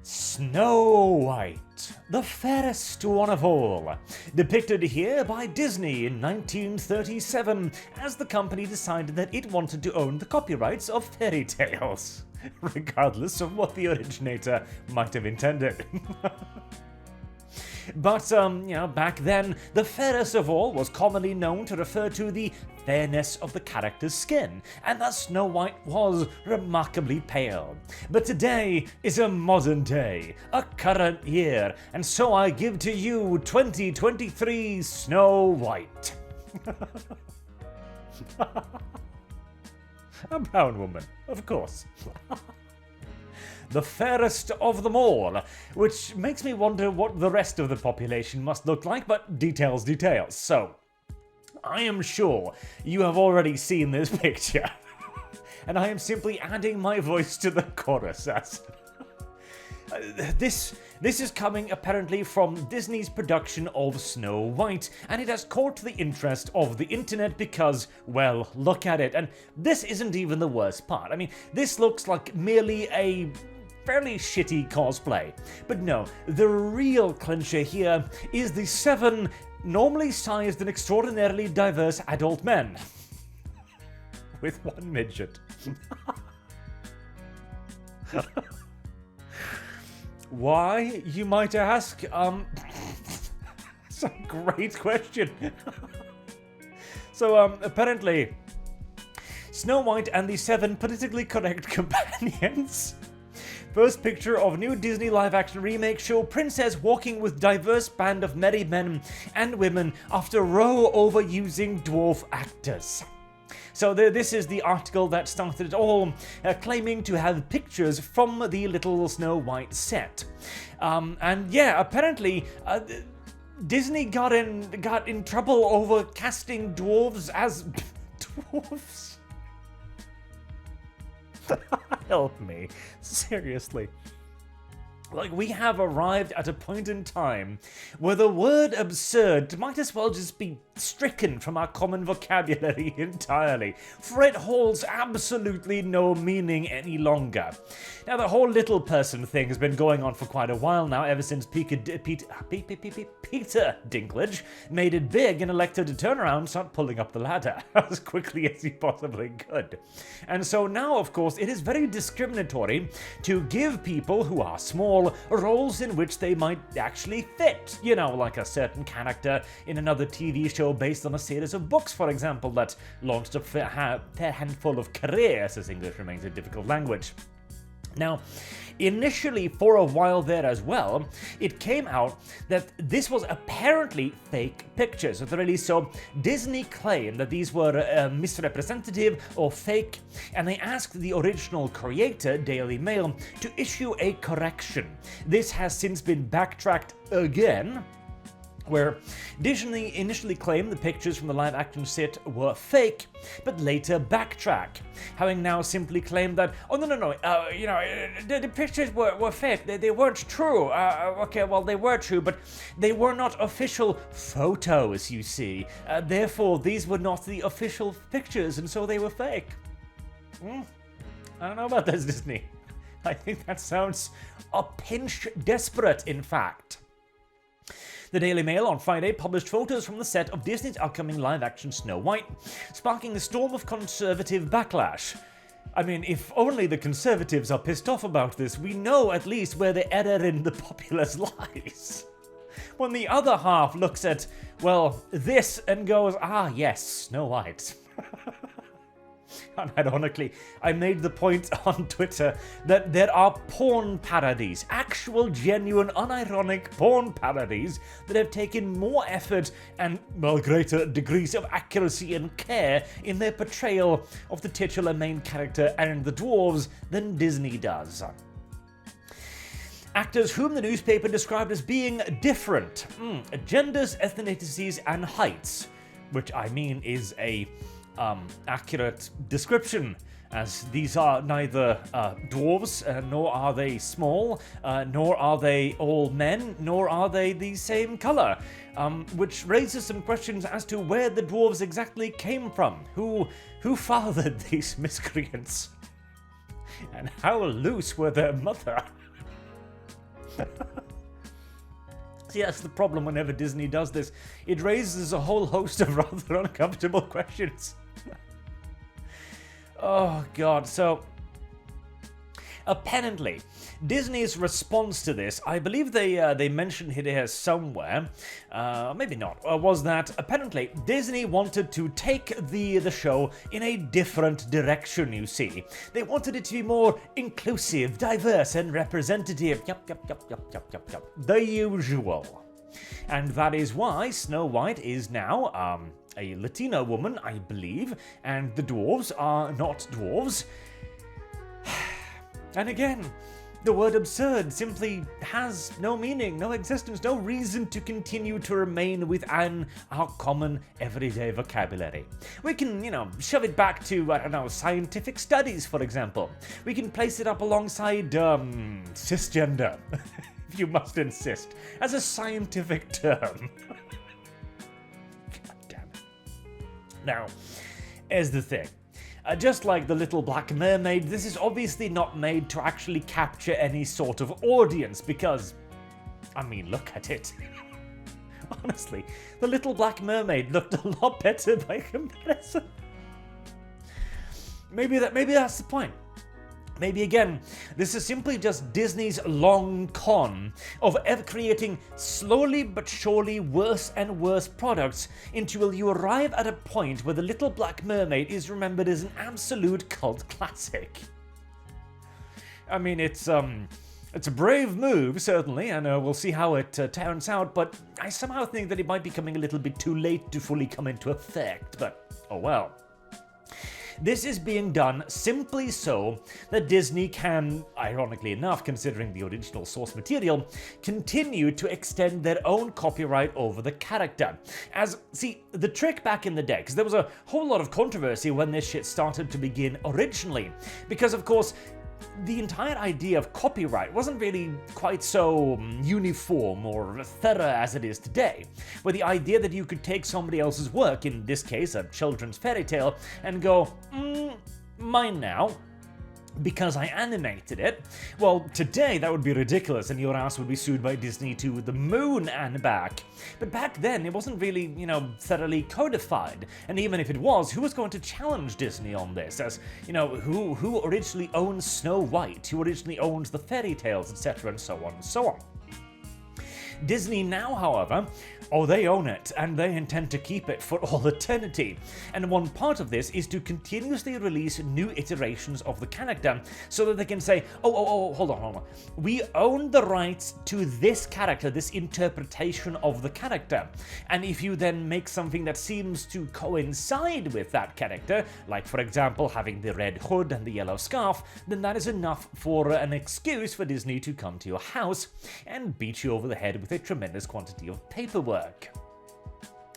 Snow White, the fairest one of all, depicted here by Disney in 1937 as the company decided that it wanted to own the copyrights of fairy tales, regardless of what the originator might have intended. But, back then, the fairest of all was commonly known to refer to the fairness of the character's skin, and thus Snow White was remarkably pale. But today is a modern day, a current year, and so I give to you 2023 Snow White. A brown woman, of course. The fairest of them all, which makes me wonder what the rest of the population must look like, but details. So, I am sure you have already seen this picture, and I am simply adding my voice to the chorus. This is coming apparently from Disney's production of Snow White, and it has caught the interest of the internet because, well, look at it. And this isn't even the worst part. I mean, this looks like merely a fairly shitty cosplay. But no, the real clincher here is the 7 normally sized and extraordinarily diverse adult men. With 1 midget. Why, you might ask? It's a great question. So, apparently, Snow White and the 7 politically correct companions. First picture of new Disney live-action remake show Princess walking with diverse band of merry men and women after row overusing dwarf actors. So this is the article that started it all, claiming to have pictures from the little Snow White set. And yeah, apparently Disney got in trouble over casting dwarves as dwarves. Help me. Seriously. Like, we have arrived at a point in time where the word absurd might as well just be stricken from our common vocabulary entirely, for it holds absolutely no meaning any longer. Now, the whole little person thing has been going on for quite a while now, ever since Peter Dinklage made it big and elected to turn around and start pulling up the ladder as quickly as he possibly could. And so now, of course, it is very discriminatory to give people who are small roles in which they might actually fit. You know, like a certain character in another TV show based on a series of books, for example, that launched a fair handful of careers, as English remains a difficult language. Now, initially, for a while there as well, it came out that this was apparently fake pictures at the release. So Disney claimed that these were misrepresentative or fake, and they asked the original creator, Daily Mail, to issue a correction. This has since been backtracked again, where Disney initially claimed the pictures from the live-action set were fake, but later backtrack, having now simply claimed that, oh no, the pictures were fake, they weren't true. Okay, well, they were true, but they were not official photos, you see. Therefore, these were not the official pictures, and so they were fake. I don't know about this, Disney. I think that sounds a pinch desperate, in fact. The Daily Mail on Friday published photos from the set of Disney's upcoming live-action Snow White, sparking a storm of conservative backlash. I mean, if only the conservatives are pissed off about this, we know at least where the error in the populace lies. When the other half looks at, well, this and goes, ah yes, Snow White. Unironically, I made the point on Twitter that there are porn parodies, actual, genuine, unironic porn parodies that have taken more effort and, well, greater degrees of accuracy and care in their portrayal of the titular main character and the dwarves than Disney does. Actors whom the newspaper described as being different, genders, ethnicities, and heights, which I mean is a accurate description, as these are neither dwarves, nor are they small, nor are they all men, nor are they the same color, which raises some questions as to where the dwarves exactly came from, who fathered these miscreants, and how loose were their mother. See, that's the problem whenever Disney does this. It raises a whole host of rather uncomfortable questions. Oh, God. So, apparently, Disney's response to this, I believe they mentioned it here somewhere, maybe not, was that apparently Disney wanted to take the show in a different direction, you see. They wanted it to be more inclusive, diverse, and representative. Yup. The usual. And that is why Snow White is now a Latino woman, I believe, and the dwarves are not dwarves. And again, the word absurd simply has no meaning, no existence, no reason to continue to remain within our common everyday vocabulary. We can, shove it back to, I don't know, scientific studies, for example. We can place it up alongside, cisgender, if you must insist, as a scientific term. God damn it. Now, here's the thing. Just like The Little Black Mermaid, this is obviously not made to actually capture any sort of audience because, I mean, look at it. Honestly, The Little Black Mermaid looked a lot better by comparison. Maybe that's the point. Maybe again, this is simply just Disney's long con of ever creating slowly but surely worse and worse products until you arrive at a point where The Little Black Mermaid is remembered as an absolute cult classic. I mean, it's a brave move, certainly, and we'll see how it turns out, but I somehow think that it might be coming a little bit too late to fully come into effect, but oh well. This is being done simply so that Disney can, ironically enough, considering the original source material, continue to extend their own copyright over the character. See, the trick back in the day, because there was a whole lot of controversy when this shit started to begin originally, because of course, the entire idea of copyright wasn't really quite so uniform or thorough as it is today, where the idea that you could take somebody else's work, in this case a children's fairy tale, and go, mine now, because I animated it. Well, today that would be ridiculous and your ass would be sued by Disney to the moon and back. But back then it wasn't really, thoroughly codified. And even if it was, who was going to challenge Disney on this? As, who originally owns Snow White? Who originally owns the fairy tales, etc. and so on and so on. Disney now, however, they own it, and they intend to keep it for all eternity. And one part of this is to continuously release new iterations of the character, so that they can say, hold on. We own the rights to this character, this interpretation of the character. And if you then make something that seems to coincide with that character, like for example having the red hood and the yellow scarf, then that is enough for an excuse for Disney to come to your house and beat you over the head with a tremendous quantity of paperwork.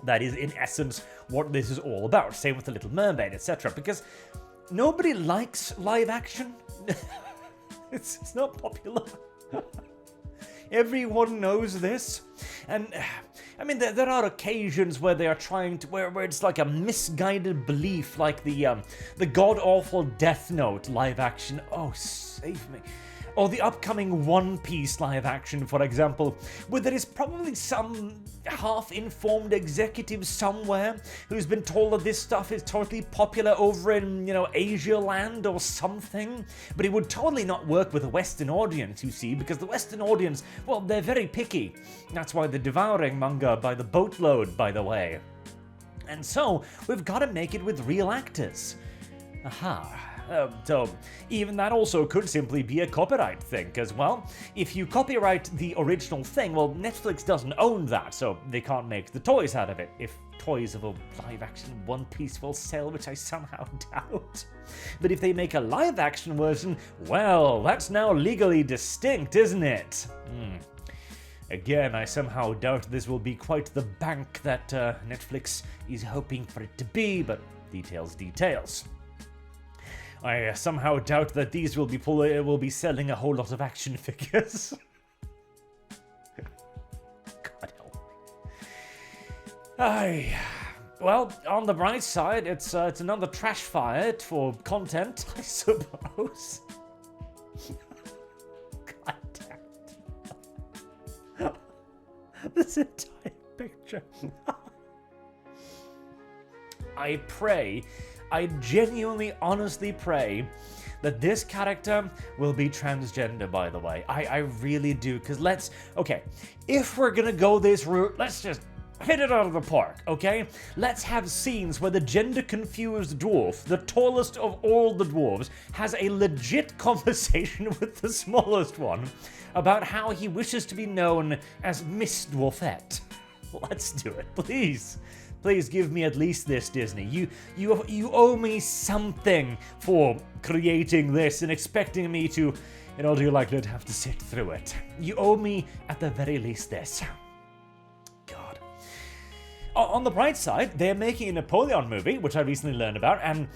That is, in essence, what this is all about. Same with The Little Mermaid, etc. Because nobody likes live action. It's not popular. Everyone knows this. And, I mean, there are occasions where they are trying to, where it's like a misguided belief, like the god-awful Death Note live action. Oh, save me. Or the upcoming One Piece live action, for example, where there is probably some half-informed executive somewhere who's been told that this stuff is totally popular over in, Asia land or something, but it would totally not work with a Western audience, you see, because the Western audience, well, they're very picky. That's why they're devouring manga by the boatload, by the way. And so, we've got to make it with real actors. Aha. So, even that also could simply be a copyright thing, because, well, if you copyright the original thing, well, Netflix doesn't own that, so they can't make the toys out of it, if toys of a live-action One Piece will sell, which I somehow doubt. But if they make a live-action version, well, that's now legally distinct, isn't it? Again, I somehow doubt this will be quite the bank that Netflix is hoping for it to be, but details. I somehow doubt that these will be selling a whole lot of action figures. God help me. Well, on the bright side, it's another trash fire for content, I suppose. God damn it. this entire picture. I genuinely, honestly pray that this character will be transgender, by the way. I really do, because if we're gonna go this route, let's just hit it out of the park, okay? Let's have scenes where the gender-confused dwarf, the tallest of all the dwarves, has a legit conversation with the smallest one about how he wishes to be known as Miss Dwarfette. Let's do it, please. Please give me at least this, Disney. You owe me something for creating this and expecting me to, in all due likelihood, have to sit through it. You owe me, at the very least, this. God. On the bright side, they're making a Napoleon movie, which I recently learned about, and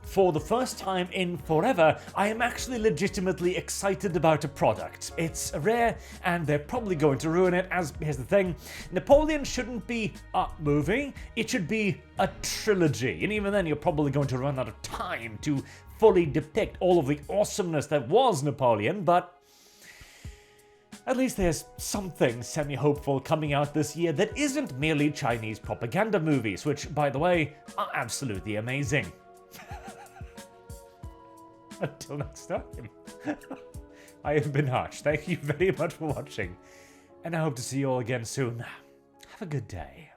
for the first time in forever, I am actually legitimately excited about a product. It's rare, and they're probably going to ruin it, as, here's the thing, Napoleon shouldn't be a movie, it should be a trilogy, and even then you're probably going to run out of time to fully depict all of the awesomeness that was Napoleon, but at least there's something semi-hopeful coming out this year that isn't merely Chinese propaganda movies, which, by the way, are absolutely amazing. Until next time, I have been Arch. Thank you very much for watching, and I hope to see you all again soon. Have a good day.